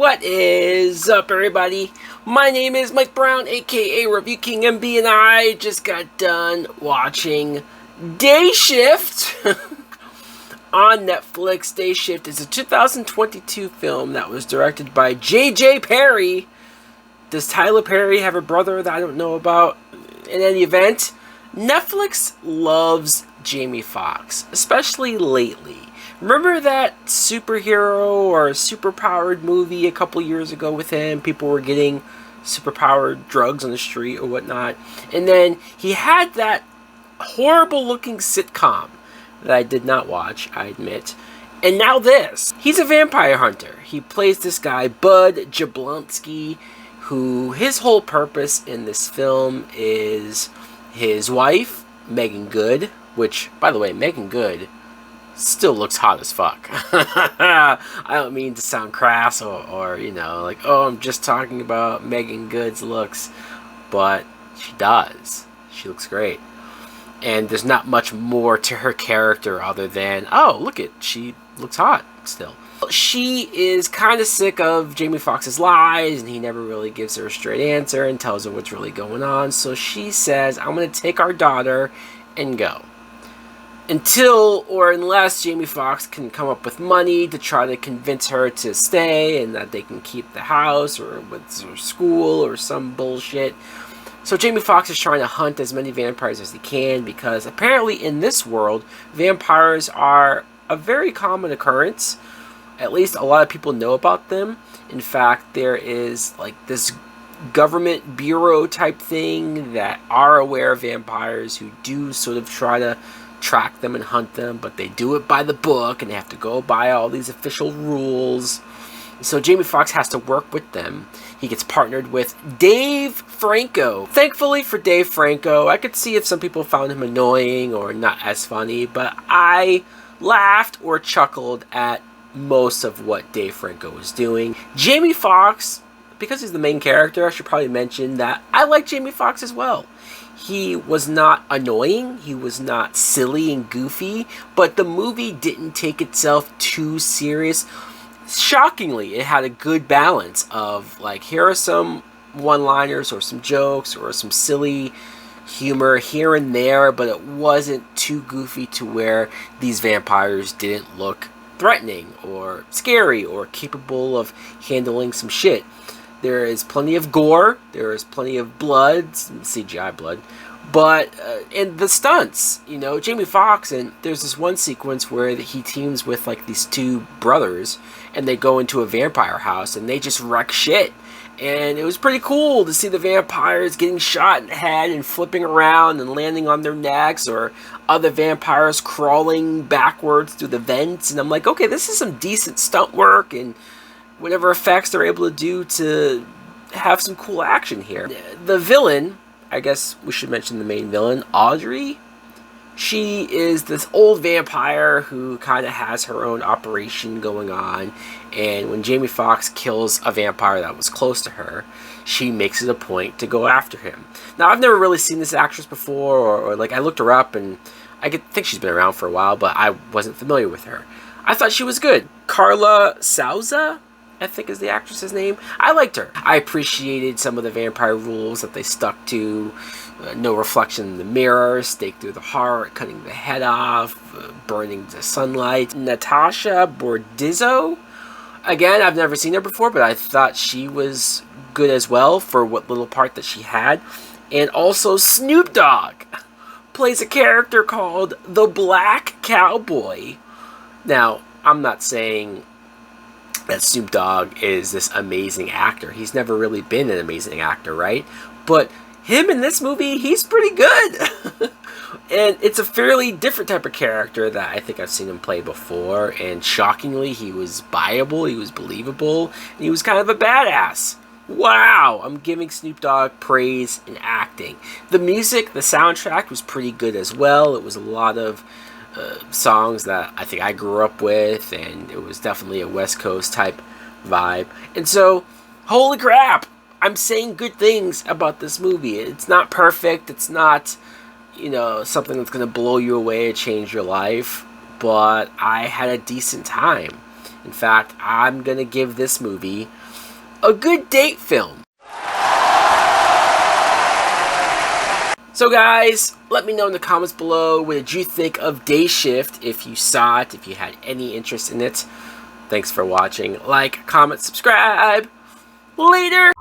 What is up, everybody? My name is Mike Brown, aka Review King MB, and I just got done watching Day Shift on Netflix. Day Shift is a 2022 film that was directed by J.J. Perry. Does Tyler Perry have a brother that I don't know about? In any event, Netflix loves Jamie Foxx, especially lately. Remember that superhero or superpowered movie a couple years ago with him? People were getting superpowered drugs on the street or whatnot. And then he had that horrible looking sitcom that I did not watch, I admit. And now this. He's a vampire hunter. He plays this guy, Bud Jablonski, who his whole purpose in this film is his wife, Megan Good, which, by the way, Megan Good still looks hot as fuck. I don't mean to sound crass or like, oh, I'm just talking about Megan Good's looks, but she does. She looks great. And there's not much more to her character other than, oh, look it, she looks hot still. She is kind of sick of Jamie Foxx's lies, and he never really gives her a straight answer and tells her what's really going on. So she says, I'm going to take our daughter and go. Until or unless Jamie Foxx can come up with money to try to convince her to stay and that they can keep the house or with her school or some bullshit. So Jamie Foxx is trying to hunt as many vampires as he can because apparently in this world, vampires are a very common occurrence. At least a lot of people know about them. In fact, there is like this government bureau type thing that are aware of vampires who do sort of try to track them and hunt them, but they do it by the book and they have to go by all these official rules. So Jamie Foxx has to work with them. He gets partnered with Dave Franco. Thankfully for Dave Franco, I could see if some people found him annoying or not as funny, but I laughed or chuckled at most of what Dave Franco was doing. Jamie Foxx, because he's the main character, I should probably mention that I like Jamie Foxx as well. He was not annoying, he was not silly and goofy, but the movie didn't take itself too serious. Shockingly, it had a good balance of, like, here are some one-liners or some jokes or some silly humor here and there, but it wasn't too goofy to where these vampires didn't look threatening or scary or capable of handling some shit. There is plenty of gore, there is plenty of blood, CGI blood, but and the stunts, Jamie Foxx, and there's this one sequence where he teams with like these two brothers and they go into a vampire house and they just wreck shit. And it was pretty cool to see the vampires getting shot in the head and flipping around and landing on their necks, or other vampires crawling backwards through the vents. And I'm like, okay, this is some decent stunt work and whatever effects they're able to do to have some cool action here. The villain, I guess we should mention the main villain, Audrey. She is this old vampire who kind of has her own operation going on, and when Jamie Foxx kills a vampire that was close to her, she makes it a point to go after him. Now, I've never really seen this actress before, or like I looked her up, and I think she's been around for a while, but I wasn't familiar with her. I thought she was good. Carla Souza, I think is the actress's name. I liked her. I appreciated some of the vampire rules that they stuck to. No reflection in the mirror, stake through the heart, cutting the head off, burning the sunlight. Natasha Bordizzo. Again, I've never seen her before, but I thought she was good as well for what little part that she had. And also Snoop Dogg plays a character called the Black Cowboy. Now, I'm not saying that Snoop Dogg is this amazing actor. He's never really been an amazing actor, right? But him in this movie, he's pretty good. And it's a fairly different type of character that I think I've seen him play before. And shockingly, he was buyable, he was believable, and he was kind of a badass. Wow, I'm giving Snoop Dogg praise in acting. The music, the soundtrack was pretty good as well. It was a lot of songs that I think I grew up with, and it was definitely a West Coast type vibe. And so, holy crap, I'm saying good things about this movie. It's not perfect, it's not, something that's going to blow you away or change your life, but I had a decent time. In fact, I'm going to give this movie a good date film. So guys, let me know in the comments below, what did you think of Day Shift, if you saw it, if you had any interest in it. Thanks for watching. Like, comment, subscribe. Later!